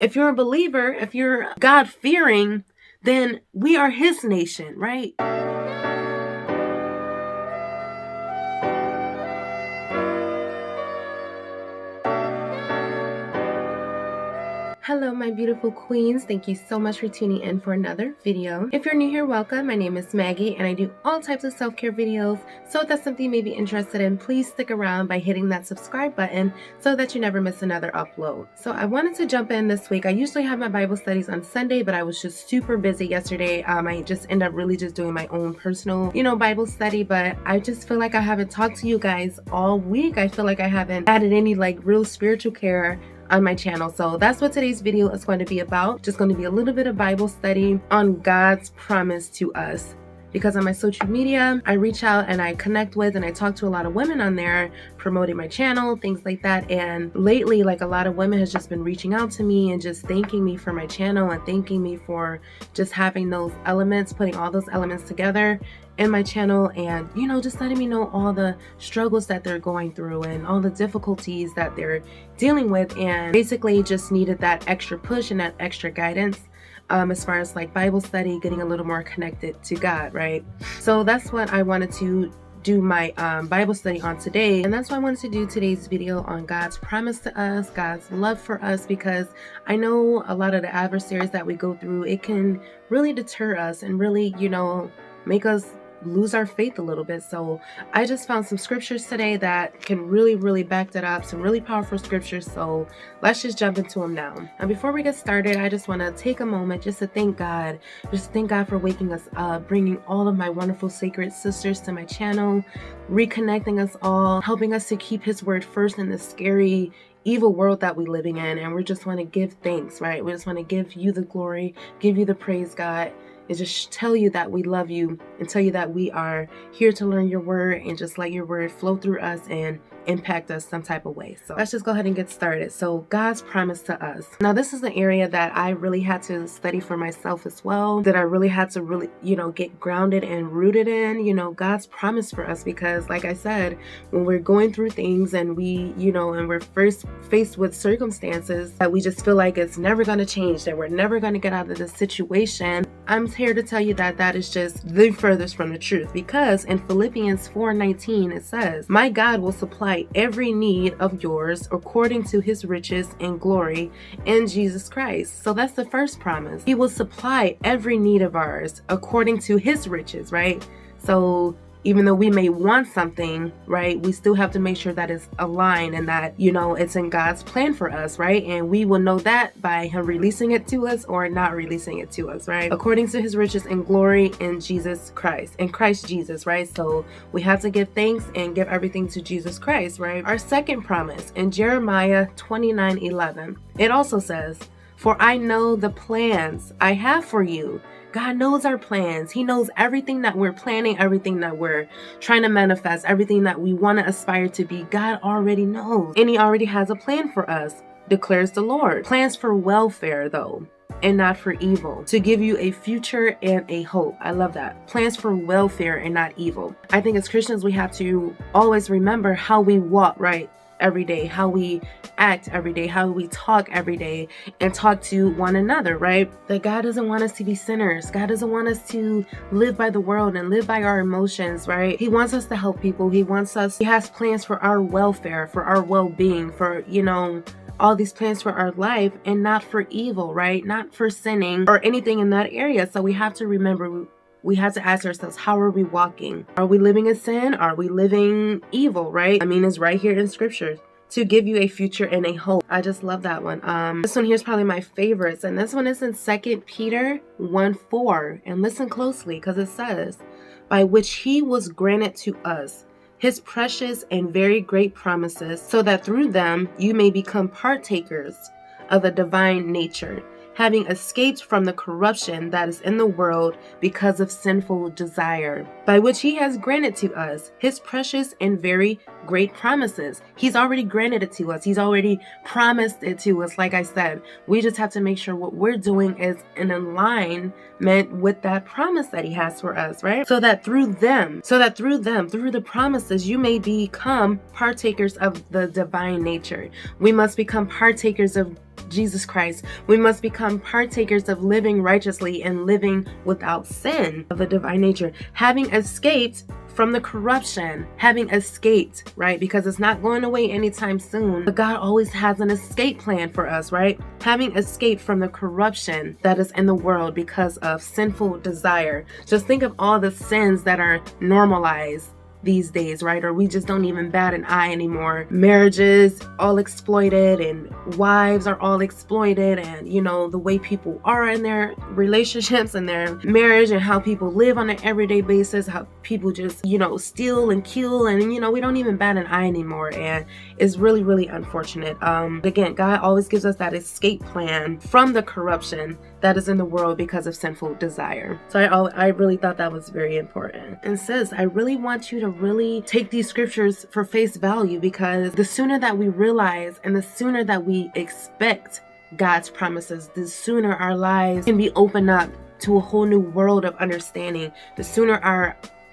If you're a believer, if you're God-fearing, then we are his nation, right? Hello, my beautiful queens. Thank you so much for tuning in for another video. If you're new here, welcome. My name is Maggie and I do all types of self-care videos. So if that's something you may be interested in, please stick around by hitting that subscribe button so that you never miss another upload. So I wanted to jump in this week. I usually have my Bible studies on Sunday, but I was just super busy yesterday. I just end up really just doing my own personal, Bible study, but I just feel like I haven't talked to you guys all week. I feel like I haven't added any real spiritual care on my channel. So that's what today's video is going to be about. Just going to be a little bit of Bible study on God's promise to us. Because on my social media, I reach out and I connect with and I talk to a lot of women on there promoting my channel, things like that. And lately, a lot of women has just been reaching out to me and just thanking me for my channel and thanking me for just having those elements, putting all those elements together in my channel, and just letting me know all the struggles that they're going through and all the difficulties that they're dealing with, and basically just needed that extra push and that extra guidance as far as Bible study, getting a little more connected to God, right? So that's what I wanted to do my Bible study on today, and that's why I wanted to do today's video on God's promise to us, God's love for us, because I know a lot of the adversaries that we go through, it can really deter us and really, make us lose our faith a little bit. So I just found some scriptures today that can really back that up, some really powerful scriptures. So let's just jump into them now. And before we get started, I just want to take a moment just to thank God, for waking us up, bringing all of my wonderful sacred sisters to my channel, reconnecting us all, helping us to keep his word first in this scary, evil world that we're living in. And we just want to give thanks, right? We just want to give you the glory, give you the praise, God, and just tell you that we love you and tell you that we are here to learn your word and just let your word flow through us and impact us some type of way. So let's just go ahead and get started. So God's promise to us. Now, this is an area that I really had to study for myself as well, that I really had to get grounded and rooted in, God's promise for us, because like I said, when we're going through things and and we're first faced with circumstances that we just feel like it's never going to change, that we're never going to get out of this situation, I'm here to tell you that that is just the furthest from the truth, because in Philippians 4:19 it says, "My God will supply every need of yours according to his riches and glory in Jesus Christ." So that's the first promise. He will supply every need of ours according to his riches, right? So even though we may want something, right, we still have to make sure that it's aligned and that, it's in God's plan for us, right? And we will know that by him releasing it to us or not releasing it to us, right? According to his riches and glory in Jesus Christ, in Christ Jesus, right? So we have to give thanks and give everything to Jesus Christ, right? Our second promise in Jeremiah 29:11, it also says, "For I know the plans I have for you." God knows our plans. He knows everything that we're planning, everything that we're trying to manifest, everything that we want to aspire to be. God already knows. And he already has a plan for us, declares the Lord. Plans for welfare, though, and not for evil, to give you a future and a hope. I love that. Plans for welfare and not evil. I think as Christians, we have to always remember how we walk, right? Every day, how we act every day, how we talk every day, and talk to one another, right? That God doesn't want us to be sinners. God doesn't want us to live by the world and live by our emotions, right? He wants us to help people. He has plans for our welfare, for our well-being, for, all these plans for our life, and not for evil, right? Not for sinning or anything in that area. So we have to remember, we have to ask ourselves, how are we walking? Are we living in sin? Are we living evil, right? I mean, it's right here in scripture, to give you a future and a hope. I just love that one. This one here is probably my favorites, and this one is in 2 Peter 1:4. And listen closely, because it says, "By which he was granted to us his precious and very great promises, so that through them you may become partakers of the divine nature, having escaped from the corruption that is in the world because of sinful desire, by which he has granted to us his precious and very great promises." He's already granted it to us. He's already promised it to us. Like I said, we just have to make sure what we're doing is in alignment with that promise that he has for us, right? So that through them, through the promises, you may become partakers of the divine nature. We must become partakers of Jesus Christ. We must become partakers of living righteously and living without sin of the divine nature, having escaped from the corruption, having escaped, right? Because it's not going away anytime soon. But God always has an escape plan for us, right? Having escaped from the corruption that is in the world because of sinful desire. Just think of all the sins that are normalized these days, right? Or we just don't even bat an eye anymore. Marriages all exploited, and wives are all exploited, and the way people are in their relationships and their marriage, and how people live on an everyday basis, how people just steal and kill, and we don't even bat an eye anymore, and it's really, really unfortunate. Again, God always gives us that escape plan from the corruption that is in the world because of sinful desire. So I really thought that was very important. And sis, I really want you to really take these scriptures for face value, because the sooner that we realize and the sooner that we expect God's promises, the sooner our lives can be opened up to a whole new world of understanding. The sooner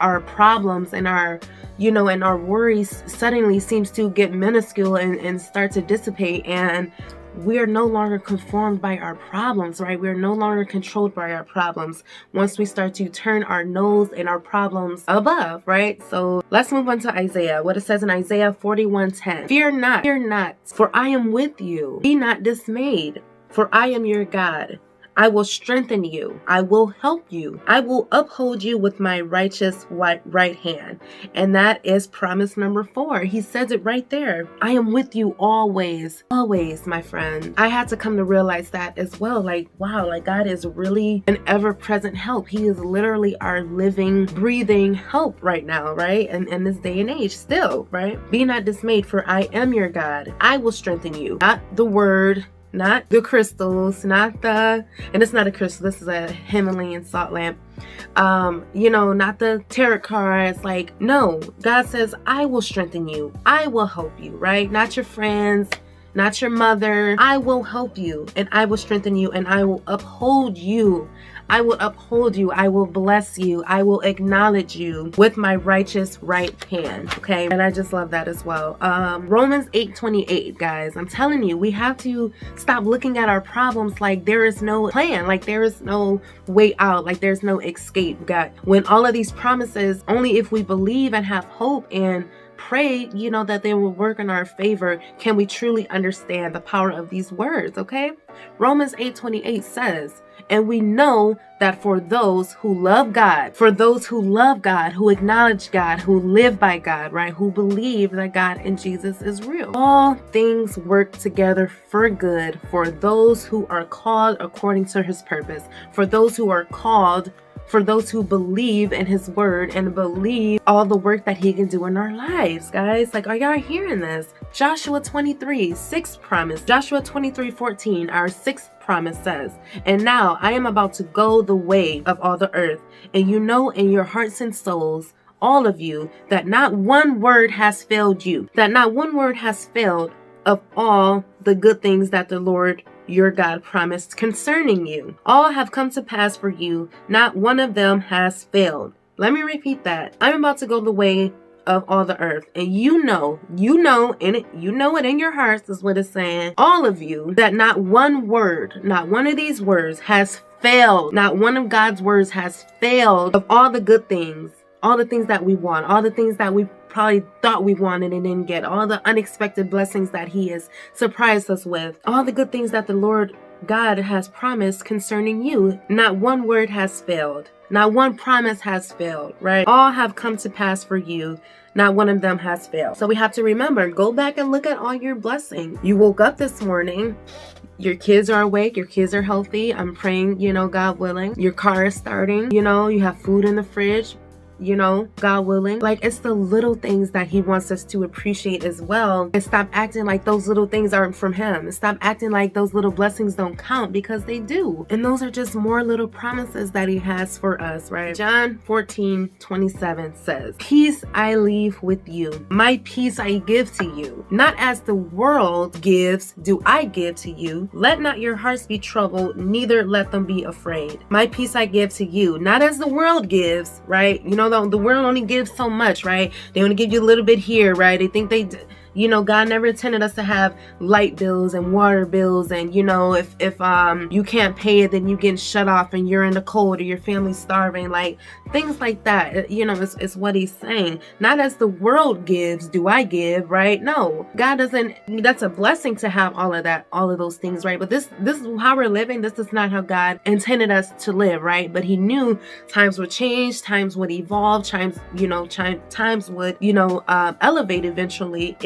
our problems and our and our worries suddenly seems to get minuscule and start to dissipate, and we are no longer conformed by our problems, right? We are no longer controlled by our problems once we start to turn our nose and our problems above, right? So let's move on to Isaiah. What it says in Isaiah 41:10. Fear not, for I am with you. Be not dismayed, for I am your God. I will strengthen you. I will help you. I will uphold you with my righteous right hand. And that is promise number 4. He says it right there. I am with you always, always, my friend. I had to come to realize that as well. Like, wow, like God is really an ever-present help. He is literally our living, breathing help right now, right? And in this day and age still, right? Be not dismayed, for I am your God. I will strengthen you. Not the word, not the crystals, and it's not a crystal, this is a Himalayan salt lamp. Not the tarot cards. Like, no, God says, I will strengthen you. I will help you, right? Not your friends, not your mother. I will help you, and I will strengthen you, and I will uphold you. I will uphold you. I will bless you. I will acknowledge you with my righteous right hand. Okay. And I just love that as well. Romans 8:28, guys. I'm telling you, we have to stop looking at our problems like there is no plan, like there is no way out, like there's no escape. God, when all of these promises, only if we believe and have hope and pray, that they will work in our favor, can we truly understand the power of these words. Okay. Romans 8:28 says, and we know that for those who love God, who acknowledge God, who live by God, right, who believe that God and Jesus is real, all things work together for good for those who are called according to his purpose, for those who are called, for those who believe in his word and believe all the work that he can do in our lives, guys. Like, are y'all hearing this? Joshua 23, 6th promise. Joshua 23:14, our 6th promise says, and now I am about to go the way of all the earth, and you know in your hearts and souls, all of you, that not one word has failed you, that not one word has failed of all the good things that the Lord your God promised concerning you. All have come to pass for you. Not one of them has failed. Let me repeat that. I'm about to go the way of all the earth. And you know it in your hearts is what it's saying. All of you, that not one word, not one of these words has failed. Not one of God's words has failed of all the good things, all the things that we want, all the things that we probably thought we wanted and didn't get, all the unexpected blessings that he has surprised us with, all the good things that the Lord God has promised concerning you. Not one word has failed. Not one promise has failed, right? All have come to pass for you. Not one of them has failed. So we have to remember, go back and look at all your blessings. You woke up this morning. Your kids are awake. Your kids are healthy. I'm praying, God willing. Your car is starting. You have food in the fridge. God willing. Like, it's the little things that he wants us to appreciate as well, and stop acting like those little things aren't from him, and stop acting like those little blessings don't count, because they do. And those are just more little promises that he has for us, right? John 14:27 says, peace I leave with you, my peace I give to you, not as the world gives do I give to you. Let not your hearts be troubled, neither let them be afraid. My peace I give to you, not as the world gives, right? The world only gives so much, right? They want to give you a little bit here, right? They think You know, God never intended us to have light bills and water bills, and you know, if you can't pay it, then you get shut off and you're in the cold or your family's starving, like things like that. You know, it's what he's saying. Not as the world gives do I give, right? No, God doesn't. That's a blessing to have all of that, all of those things, right? But this is how we're living. This is not how God intended us to live, right? But he knew times would change, times would evolve, times would, elevate eventually.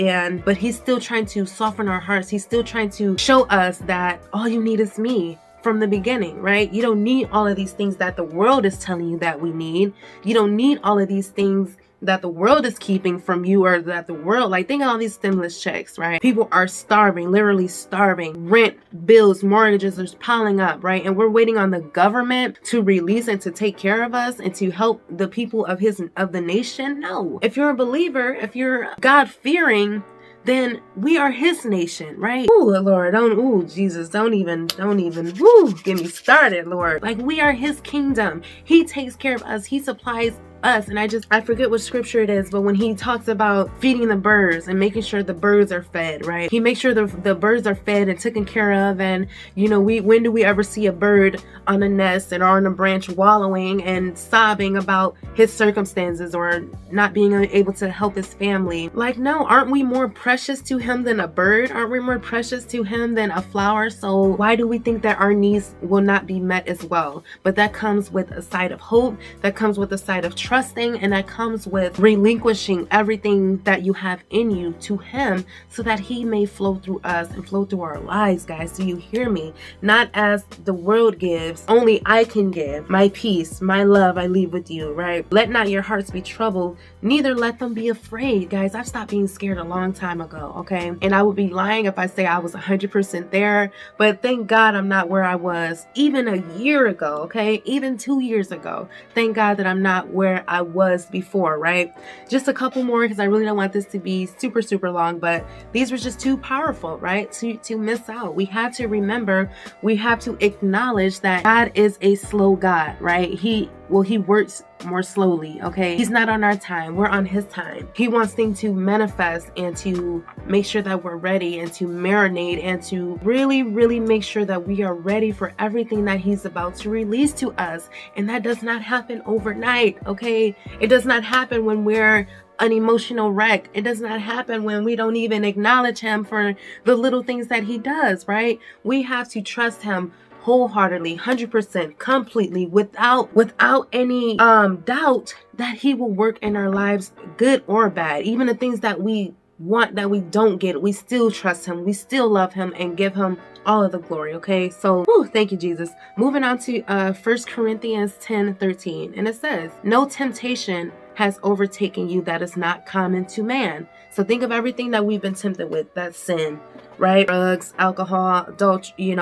But he's still trying to soften our hearts. He's still trying to show us that all you need is me from the beginning, right? You don't need all of these things that the world is telling you that we need. You don't need all of these things that the world is keeping from you, or that the world, like, think of all these stimulus checks, right? People are starving, literally starving. Rent, bills, mortgages are piling up, right? And we're waiting on the government to release and to take care of us and to help the people of the nation. No. If you're a believer, if you're God-fearing, then we are his nation, right? Ooh, Lord, Jesus, don't even, get me started, Lord. Like, we are his kingdom. He takes care of us. He supplies us. And I forget what scripture it is, but when he talks about feeding the birds and making sure the birds are fed, right? He makes sure the birds are fed and taken care of. And when do we ever see a bird on a nest and on a branch wallowing and sobbing about his circumstances or not being able to help his family? Like, no, aren't we more precious to him than a bird? Aren't we more precious to him than a flower? So why do we think that our needs will not be met as well? But that comes with a side of hope, that comes with a side of trusting, and that comes with relinquishing everything that you have in you to him so that he may flow through us and flow through our lives, guys. Do you hear me? Not as the world gives, only I can give. My peace, my love I leave with you, right? Let not your hearts be troubled, neither let them be afraid. Guys, I've stopped being scared a long time ago, okay? And I would be lying if I say I was 100% there, but thank God I'm not where I was even a year ago, okay? Even 2 years ago. Thank God that I'm not where I was before, right? Just a couple more, because I really don't want this to be super, super long, but these were just too powerful, right? To miss out. We have to remember, we have to acknowledge that God is a slow God, right? He works more slowly, okay? He's not on our time. We're on his time. He wants things to manifest and to make sure that we're ready and to marinate and to really, really make sure that we are ready for everything that he's about to release to us. And that does not happen overnight, okay? It does not happen when we're an emotional wreck. It does not happen when we don't even acknowledge him for the little things that he does, right? We have to trust him wholeheartedly, 100%, completely, without any doubt that he will work in our lives, good or bad. Even the things that we want that we don't get, we still trust him, we still love him, and give him all of the glory, okay? So, thank you, Jesus. Moving on to 1 Corinthians 10:13, and it says, "No temptation has overtaken you that is not common to man." So think of everything that we've been tempted with, that's sin, right? Drugs, alcohol, adultery,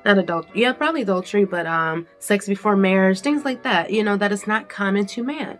not adultery, yeah, probably adultery, but sex before marriage, things like that, that is not common to man.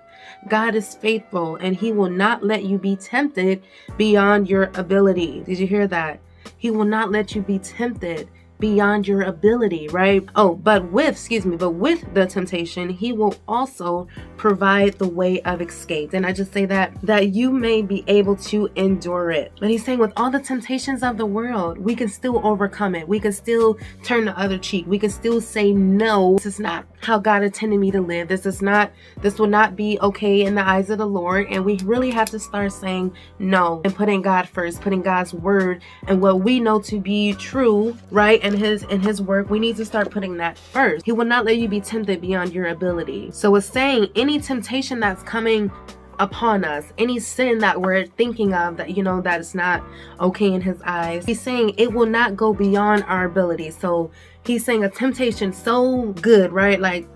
God is faithful, and he will not let you be tempted beyond your ability. Did you hear that? He will not let you be tempted beyond your ability, right? But with the temptation, he will also provide the way of escape. And I just say that you may be able to endure it. But he's saying with all the temptations of the world, we can still overcome it. We can still turn the other cheek. We can still say, no, this is not how God intended me to live. This will not be okay in the eyes of the Lord. And we really have to start saying no and putting God first, putting God's word and what we know to be true, right? And his work, we need to start putting that first. He will not let you be tempted beyond your ability. So it's saying any temptation that's coming upon us, any sin that we're thinking of that that is not okay in his eyes, he's saying it will not go beyond our ability. So he's saying a temptation so good, right? Like,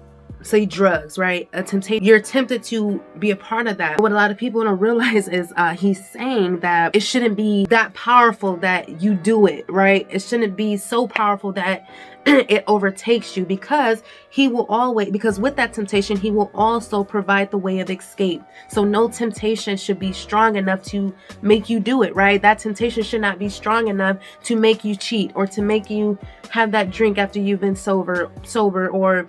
say drugs, right? A temptation, you're tempted to be a part of that. What a lot of people don't realize is he's saying that it shouldn't be that powerful that you do it, right? It shouldn't be so powerful that it overtakes you, because with that temptation, he will also provide the way of escape. So no temptation should be strong enough to make you do it, right? That temptation should not be strong enough to make you cheat or to make you have that drink after you've been sober, or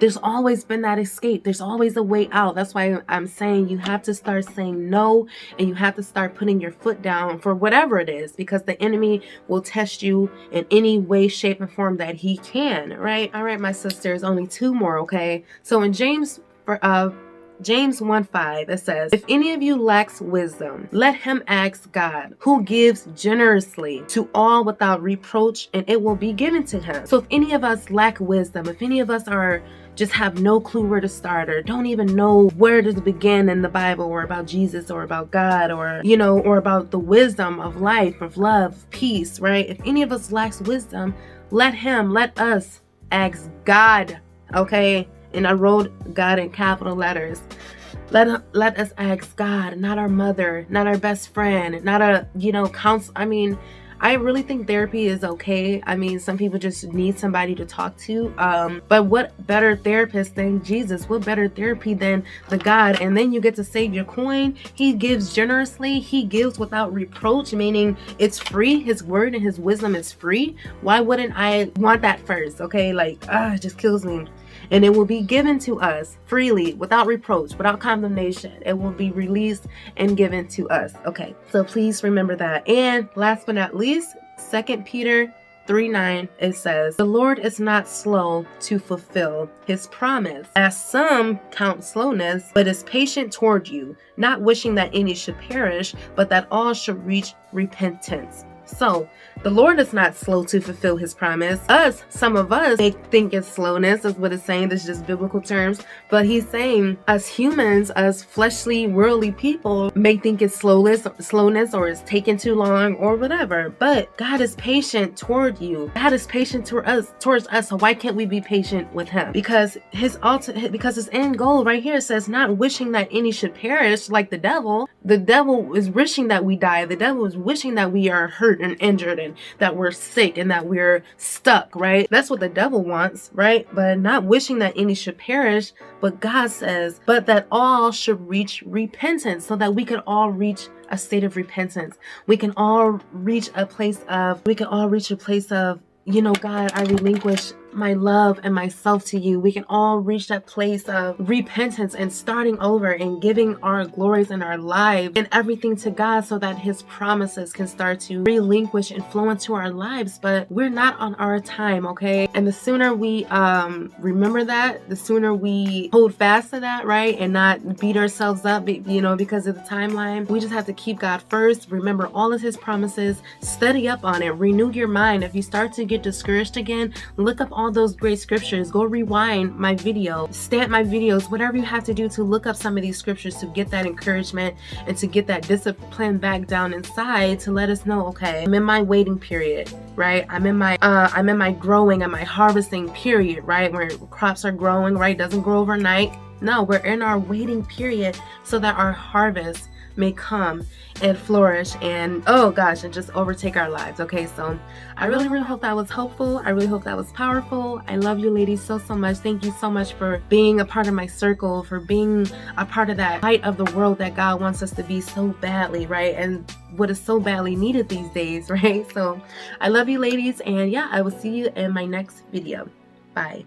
There's always been that escape. There's always a way out. That's why I'm saying you have to start saying no, and you have to start putting your foot down for whatever it is, because the enemy will test you in any way, shape, and form that he can, right? All right, my sisters, only 2 more, okay? So in James 1:5, it says, if any of you lacks wisdom, let him ask God, who gives generously to all without reproach, and it will be given to him. So if any of us lack wisdom, if any of us just have no clue where to start, or don't even know where to begin in the Bible, or about Jesus, or about God, or, or about the wisdom of life, of love, of peace, right? If any of us lacks wisdom, let us ask God, okay? And I wrote God in capital letters. Let us ask God, not our mother, not our best friend, not a, counsel. I mean, I really think therapy is okay. I mean, some people just need somebody to talk to. But what better therapist than Jesus? What better therapy than the God? And then you get to save your coin. He gives generously. He gives without reproach, meaning it's free. His word and his wisdom is free. Why wouldn't I want that first? Okay, like, it just kills me. And it will be given to us freely, without reproach, without condemnation. It will be released and given to us. Okay, so please remember that. And last but not least, 2 Peter 3:9, it says, the Lord is not slow to fulfill his promise, as some count slowness, but is patient toward you, not wishing that any should perish, but that all should reach repentance. So the Lord is not slow to fulfill his promise. Some of us may think it's slowness, is what it's saying. This is just biblical terms. But he's saying us humans, us fleshly, worldly people may think it's slowness, or it's taking too long, or whatever. But God is patient toward you. God is patient towards us. So why can't we be patient with him? Because his end goal right here says, not wishing that any should perish, like the devil. The devil is wishing that we die. The devil is wishing that we are hurt and injured, and that we're sick, and that we're stuck, right? That's what the devil wants, right? But not wishing that any should perish. But God says, but that all should reach repentance, so that we can all reach a state of repentance. We can all reach a place of, God, I relinquish my love and myself to you. We can all reach that place of repentance and starting over and giving our glories and our lives and everything to God, so that his promises can start to relinquish and flow into our lives. But we're not on our time, okay? And the sooner we remember that, the sooner we hold fast to that, right? And not beat ourselves up, because of the timeline. We just have to keep God first. Remember all of his promises. Study up on it. Renew your mind. If you start to get discouraged again, look up all those great scriptures. Go rewind my video, stamp my videos, whatever you have to do to look up some of these scriptures to get that encouragement and to get that discipline back down inside, to let us know, okay, I'm in my waiting period, right? I'm in my growing and my harvesting period, right? Where crops are growing, right? Doesn't grow overnight. No, we're in our waiting period so that our harvest may come and flourish and and just overtake our lives. Okay, so I really hope that was helpful. I really hope that was powerful. I love you ladies so much. Thank you so much for being a part of my circle, for being a part of that light of the world that God wants us to be so badly, right? And what is so badly needed these days, right? So I love you ladies, and yeah, I will see you in my next video. Bye.